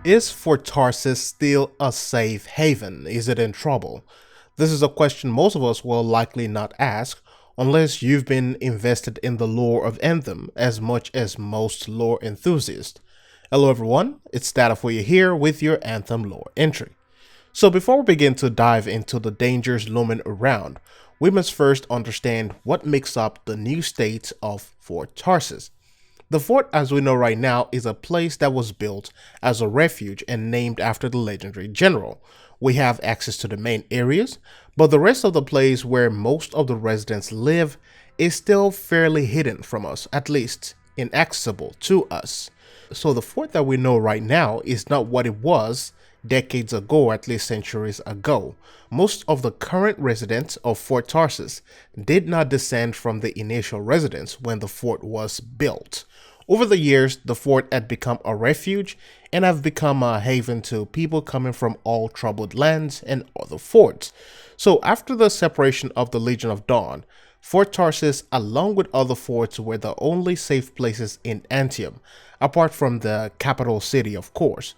Is Fort Tarsis still a safe haven? Is it in trouble? This is a question most of us will likely not ask unless you've been invested in the lore of Anthem as much as most lore enthusiasts. Hello everyone, it's DADEFUYE here with your Anthem lore entry. So before we begin to dive into the dangers looming around, we must first understand what makes up the new state of Fort Tarsis. The fort, as we know right now, is a place that was built as a refuge and named after the legendary general. We have access to the main areas, but the rest of the place where most of the residents live is still fairly hidden from us, at least inaccessible to us. So the fort that we know right now is not what it was decades ago, at least centuries ago. Most of the current residents of Fort Tarsis did not descend from the initial residents when the fort was built. Over the years, the fort had become a refuge and have become a haven to people coming from all troubled lands and other forts. So after the separation of the Legion of Dawn, Fort Tarsis, along with other forts, were the only safe places in Anthem, apart from the capital city, of course.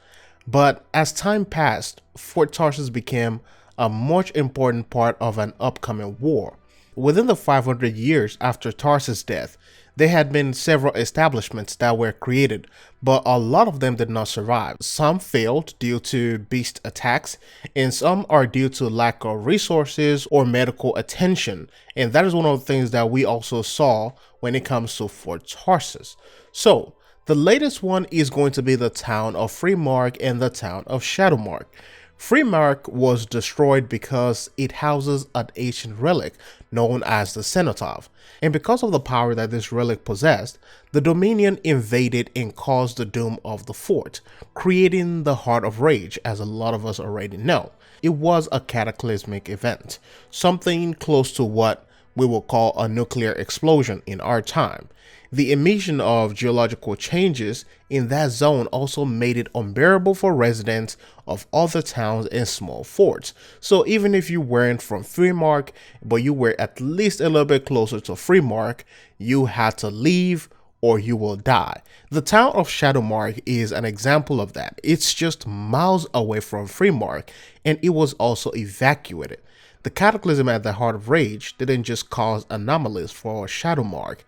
But as time passed, Fort Tarsis became a much important part of an upcoming war. Within the 500 years after Tarsis' death, there had been several establishments that were created, but a lot of them did not survive. Some failed due to beast attacks, and some are due to lack of resources or medical attention. And that is one of the things that we also saw when it comes to Fort Tarsis. So, the latest one is going to be the town of Freemark and the town of Shadowmark. Freemark was destroyed because it houses an ancient relic known as the Cenotaph, and because of the power that this relic possessed, the Dominion invaded and caused the doom of the fort, creating the Heart of Rage, as a lot of us already know. It was a cataclysmic event, something close to what we will call a nuclear explosion in our time. The emission of geological changes in that zone also made it unbearable for residents of other towns and small forts. So even if you weren't from Freemark, but you were at least a little bit closer to Freemark, you had to leave or you will die. The town of Shadowmark is an example of that. It's just miles away from Freemark, and it was also evacuated. The cataclysm at the Heart of Rage didn't just cause anomalies for Shadowmark,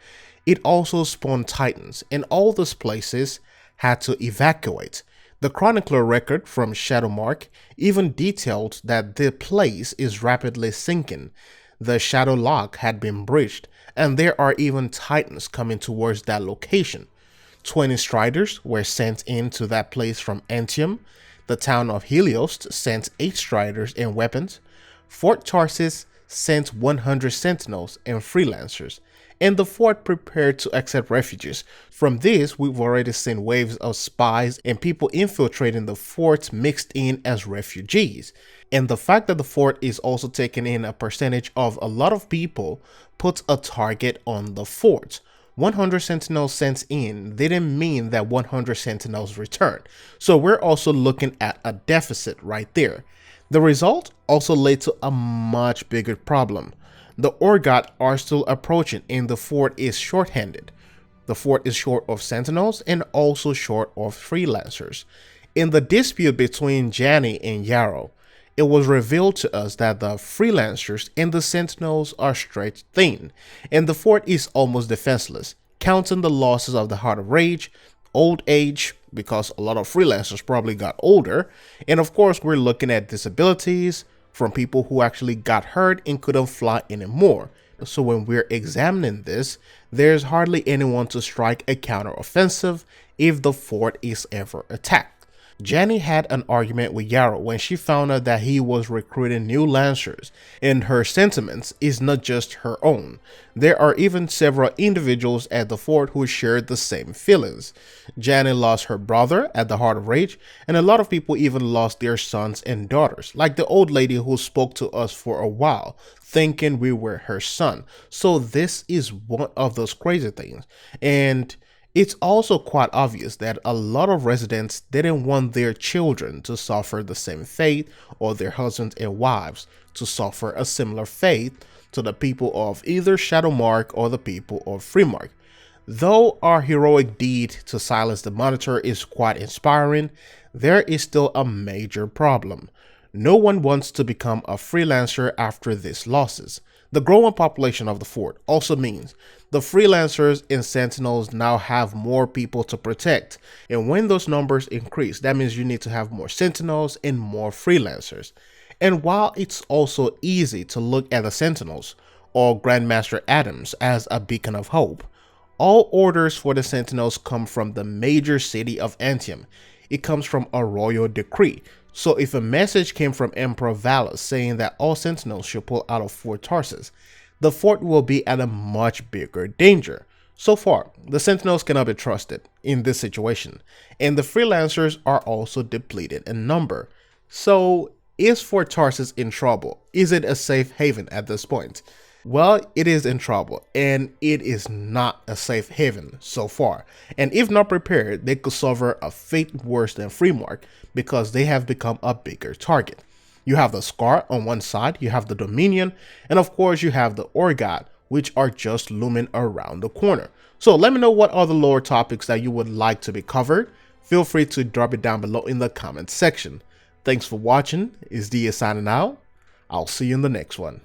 it also spawned titans, and all those places had to evacuate. The chronicler record from Shadowmark even detailed that the place is rapidly sinking. The Shadow Lock had been breached, and there are even titans coming towards that location. 20 striders were sent into that place from Anthem. The town of Helios sent 8 striders and weapons. Fort Tarsis sent 100 sentinels and freelancers, and the fort prepared to accept refugees. From this, we've already seen waves of spies and people infiltrating the fort mixed in as refugees. And the fact that the fort is also taking in a percentage of a lot of people puts a target on the fort. 100 sentinels sent in didn't mean that 100 sentinels returned. So we're also looking at a deficit right there. The result also led to a much bigger problem. The Orgot are still approaching and the fort is short-handed. The fort is short of sentinels and also short of freelancers. In the dispute between Janny and Yarrow, it was revealed to us that the freelancers and the sentinels are stretched thin, and the fort is almost defenseless, counting the losses of the Heart of Rage, old age, because a lot of freelancers probably got older, and of course we're looking at disabilities from people who actually got hurt and couldn't fly anymore. So when we're examining this, there's hardly anyone to strike a counteroffensive if the fort is ever attacked. Janny had an argument with Yarrow when she found out that he was recruiting new lancers, and her sentiments is not just her own. There are even several individuals at the fort who shared the same feelings. Janny lost her brother at the Heart of Rage, and a lot of people even lost their sons and daughters, like the old lady who spoke to us for a while, thinking we were her son. So this is one of those crazy things. And it's also quite obvious that a lot of residents didn't want their children to suffer the same fate or their husbands and wives to suffer a similar fate to the people of either Shadowmark or the people of Freemark. Though our heroic deed to silence the monitor is quite inspiring, there is still a major problem. No one wants to become a freelancer after these losses. The growing population of the fort also means the freelancers and sentinels now have more people to protect, and when those numbers increase, that means you need to have more sentinels and more freelancers. And while it's also easy to look at the sentinels or Grandmaster Adams as a beacon of hope, all orders for the sentinels come from the major city of Anthem. It comes from a royal decree. So if a message came from Emperor Valus saying that all sentinels should pull out of Fort Tarsis, the fort will be at a much bigger danger. So far, the sentinels cannot be trusted in this situation, and the freelancers are also depleted in number. So is Fort Tarsis in trouble? Is it a safe haven at this point? Well, it is in trouble, and it is not a safe haven so far. And if not prepared, they could suffer a fate worse than Freemark because they have become a bigger target. You have the Scar on one side, you have the Dominion, and of course you have the Orgot, which are just looming around the corner. So let me know what other lore topics that you would like to be covered. Feel free to drop it down below in the comments section. Thanks for watching. It's DA signing out. I'll see you in the next one.